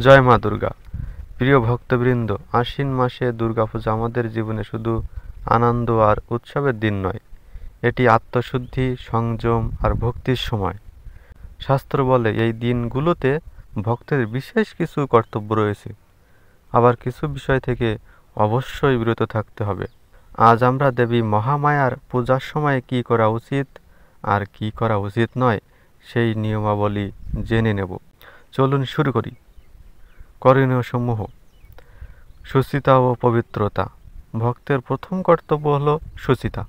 জয় মা দুর্গা। প্রিয় ভক্তবৃন্দ, আশ্বিন মাসে দুর্গাপূজা আমাদের জীবনে শুধু আনন্দ আর উৎসবের দিন নয়, এটি আত্মশুদ্ধি, সংযম আর ভক্তির সময়। শাস্ত্র বলে এই দিনগুলোতে ভক্তের বিশেষ কিছু কর্তব্য রয়েছে, আবার কিছু বিষয় থেকে অবশ্যই বিরত থাকতে হবে। আজ আমরা দেবী মহামায়ার পূজার সময় কি করা উচিত আর কি করা উচিত নয় সেই নিয়মাবলী জেনে নেব। চলুন শুরু করি। করণীয় সমূহ: শুচিতা ও পবিত্রতা। ভক্তের প্রথম কর্তব্য হল শুচিতা।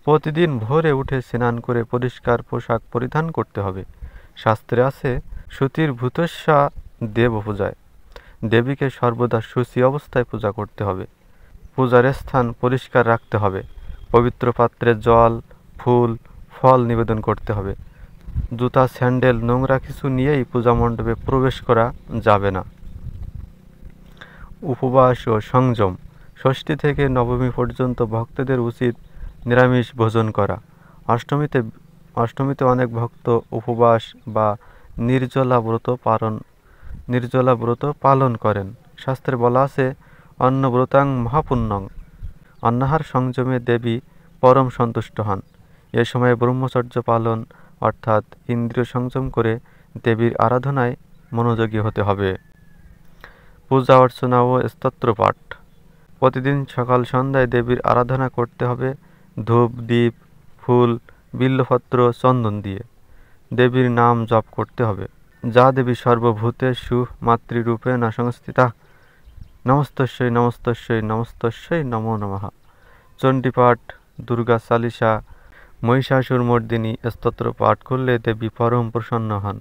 প্রতিদিন ভোরে উঠে স্নান করে পরিষ্কার পোশাক পরিধান করতে হবে। শাস্ত্রে আছে, শুচির ভূতস্যা দেব পূজায়। দেবীকে সর্বদা শুচি অবস্থায় পূজা করতে হবে। পূজার স্থান পরিষ্কার রাখতে হবে। পবিত্র পাত্রে জল, ফুল, ফল নিবেদন করতে হবে। জুতা, স্যান্ডেল, নোংরা কিছু নিয়েই পূজা মণ্ডপে প্রবেশ করা যাবে না। উপবাস ও সংযম। ষষ্ঠী থেকে নবমী পর্যন্ত ভক্তদের উচিত নিরামিষ ভোজন করা। অষ্টমীতে অনেক ভক্ত উপবাস বা নির্জলা ব্রত পালন করেন। শাস্ত্রে বলা আছে, অন্নব্রতাং মহাপুণ্যং। অন্নাহার সংযমে দেবী পরম সন্তুষ্ট হন। এ সময় ব্রহ্মচর্য পালন অর্থাৎ ইন্দ্রিয় সংযম করে দেবীর আরাধনায় মনোযোগী হতে হবে। পূজা অর্চনা ও স্তোত্র পাঠ। প্রতিদিন সকাল সন্ধ্যায় দেবীর আরাধনা করতে হবে ধূপ, দীপ, ফুল, বিল্বপত্র, চন্দন দিয়ে। দেবীর নাম জপ করতে হবে। যা দেবী সর্বভূতেষু মাতৃরূপেণ সংস্থিতা, নমস্তস্যৈ নমস্তস্যৈ নমস্তস্যৈ নমো নমঃ। চণ্ডীপাঠ, দুর্গা চালিসা, মহিষাসুরমর্দিনী স্তোত্র পাঠ করলে দেবী পরম প্রসন্ন হন।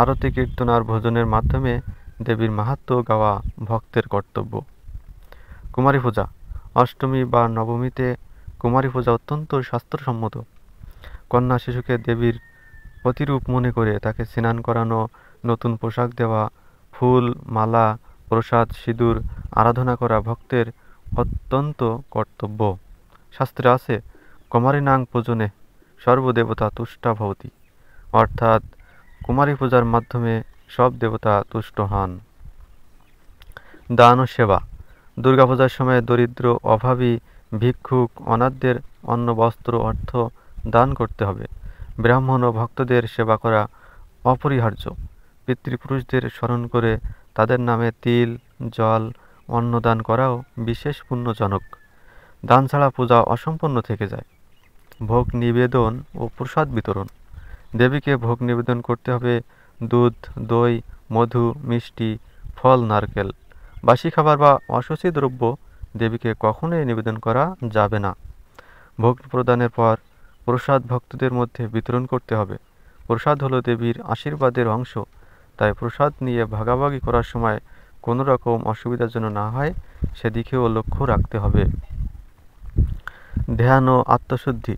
আরতি, কীর্তন আর ভোজনের মাধ্যমে দেবীর মাহাত্ম্য গাওয়া ভক্তের কর্তব্য। কুমারী পূজা। অষ্টমী বা নবমীতে কুমারী পূজা অত্যন্ত শাস্ত্রসম্মত। কন্যা শিশুকে দেবীর প্রতিরূপ মনে করে তাকে স্নান করানো, নতুন পোশাক দেওয়া, ফুল, মালা, প্রসাদ, সিঁদুর আরাধনা করা ভক্তের অত্যন্ত কর্তব্য। শাস্ত্রে আছে, কুমারীনাং পূজনে সর্বদেবতা তুষ্টা ভবতি, অর্থাৎ কুমারী পূজার মাধ্যমে সব দেবতা তুষ্ট হন। দান ও সেবা। দুর্গাপূজার সময় দরিদ্র, অভাবী, ভিক্ষুক, অনাথদের অন্ন, বস্ত্র, অর্থ দান করতে হবে। ব্রাহ্মণ ও ভক্তদের সেবা করা অপরিহার্য। পিতৃপুরুষদের স্মরণ করে তাদের নামে তিল, জল, অন্ন দান করাও বিশেষ পুণ্যজনক। দান ছাড়া পূজা অসম্পূর্ণ থেকে যায়। ভোগ নিবেদন ও প্রসাদ বিতরণ। দেবীকে ভোগ নিবেদন করতে হবে দুধ, দই, মধু, মিষ্টি, ফল, নারকেল। বাসি খাবার বা অশুচি দ্রব্য দেবীকে কখনোই নিবেদন করা যাবে না। ভোগ প্রদানের পর প্রসাদ ভক্তদের মধ্যে বিতরণ করতে হবে। প্রসাদ হলো দেবীর আশীর্বাদের অংশ, তাই প্রসাদ নিয়ে ভাগাভাগি করার সময় কোনো রকম অসুবিধা যেন না হয় সেদিকেও লক্ষ্য রাখতে হবে। ধ্যান ও আত্মশুদ্ধি।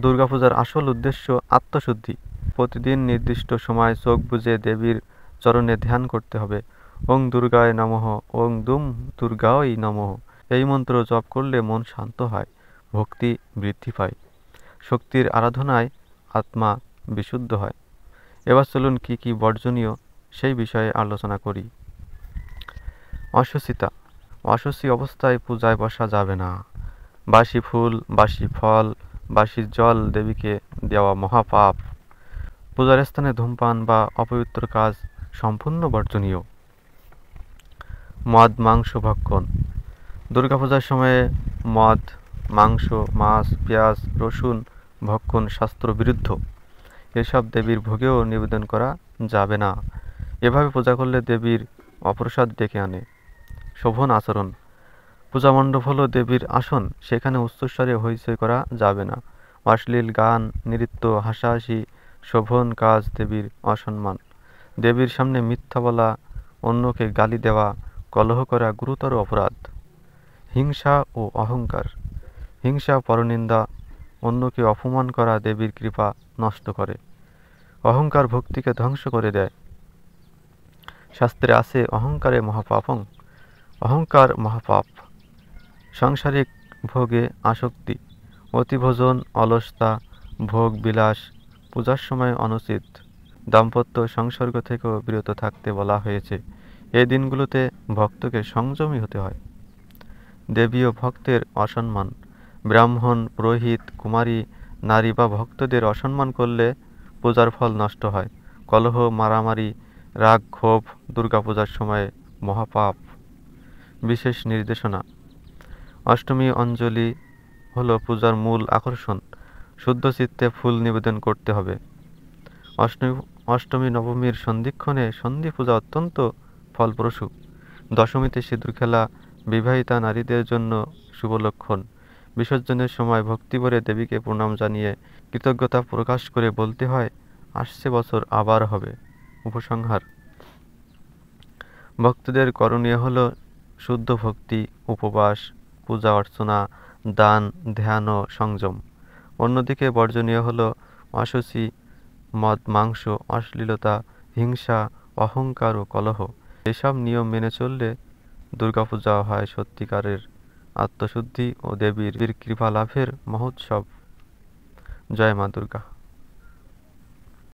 দুর্গাপূজার আসল উদ্দেশ্য আত্মশুদ্ধি। প্রতিদিন নির্দিষ্ট সময় চোখ বুজে দেবীর চরণে ধ্যান করতে হবে। ওং দুর্গায় নমঃ, ওং দুম দুর্গায় নমঃ। এই মন্ত্র জপ করলে মন শান্ত হয়, ভক্তি বৃদ্ধি পায়, শক্তির আরাধনায় আত্মা বিশুদ্ধ হয়। এবার চলুন কি কি বর্জনীয় সেই বিষয়ে আলোচনা করি। অশুচিতা। অশুচি অবস্থায় পূজায় বসা যাবে না। বাসি ফুল, বাসি ফল, বাসি জল দেবীকে দেওয়া মহাপাপ। পূজার স্থানে ধূমপান বা অপবিত্র কাজ সম্পূর্ণ বর্জনীয়। মদ, মাংস ভক্ষণ। দুর্গাপূজার সময়ে মদ, মাংস, মাছ, পেঁয়াজ, রসুন ভক্ষণ শাস্ত্র বিরুদ্ধ। এসব দেবীর ভোগেও নিবেদন করা যাবে না। এভাবে পূজা করলে দেবীর অপ্রসাদ ডেকে আনে। শোভন আচরণ। পূজা মণ্ডপ হলো দেবীর আসন, সেখানে উচ্চস্বরে হইচই করা যাবে না। অশ্লীল গান, নৃত্য, হাসাহাসি, শোভন কাজ দেবীর অসম্মান। দেবীর সামনে মিথ্যা বলা, অন্যকে গালি দেওয়া, কলহ করা গুরুতর অপরাধ। হিংসা ও অহংকার। হিংসা, পরনিন্দা, অন্যকে অপমান করা দেবীর কৃপা নষ্ট করে। অহংকার ভক্তিকে ধ্বংস করে দেয়। শাস্ত্রে আছে, অহংকারে মহাপাপং। অহংকার মহাপাপ। সাংসারিক ভোগে আসক্তি, অতিভোজন, অলসতা, ভোগ বিলাস পূজার সময় অনুচিত। দাম্পত্য সংসর্গ থেকেও বিরত থাকতে বলা হয়েছে। এই দিনগুলোতে ভক্তকে সংযমী হতে হয়। দেবী ও ভক্তের অসম্মান। ব্রাহ্মণ, পুরোহিত, কুমারী, নারী বা ভক্তদের অসম্মান করলে পূজার ফল নষ্ট হয়। কলহ, মারামারি, রাগ, ক্ষোভ দুর্গাপূজার সময় মহাপাপ। বিশেষ নির্দেশনা। অষ্টমী অঞ্জলি হলো পূজার মূল আকর্ষণ। শুদ্ধ চিত্তে ফুল নিবেদন করতে হবে। অষ্টমী অষ্টমী নবমীর সন্ধিক্ষণে সন্ধি পূজা অত্যন্ত ফলপ্রসূ। দশমীতে সিঁদুর খেলা বিবাহিতা নারীদের জন্য শুভ লক্ষণ। বিসর্জনের সময় ভক্তিভরে দেবীকে প্রণাম জানিয়ে কৃতজ্ঞতা প্রকাশ করে বলতে হয়, আসছে বছর আবার হবে। উপসংহার। ভক্তদের করণীয় হল শুদ্ধ ভক্তি, উপবাস, পূজা অর্চনা, দান, ধ্যান ও সংযম। অন্যদিকে বর্জনীয় হল অশুচি, মদ, মাংস, অশ্লীলতা, হিংসা, অহংকার ও কলহ। এসব নিয়ম মেনে চললে দুর্গাপূজা হয় সত্যিকারের আত্মশুদ্ধি ও দেবীর কৃপা লাভের মহোৎসব। জয় মা দুর্গা।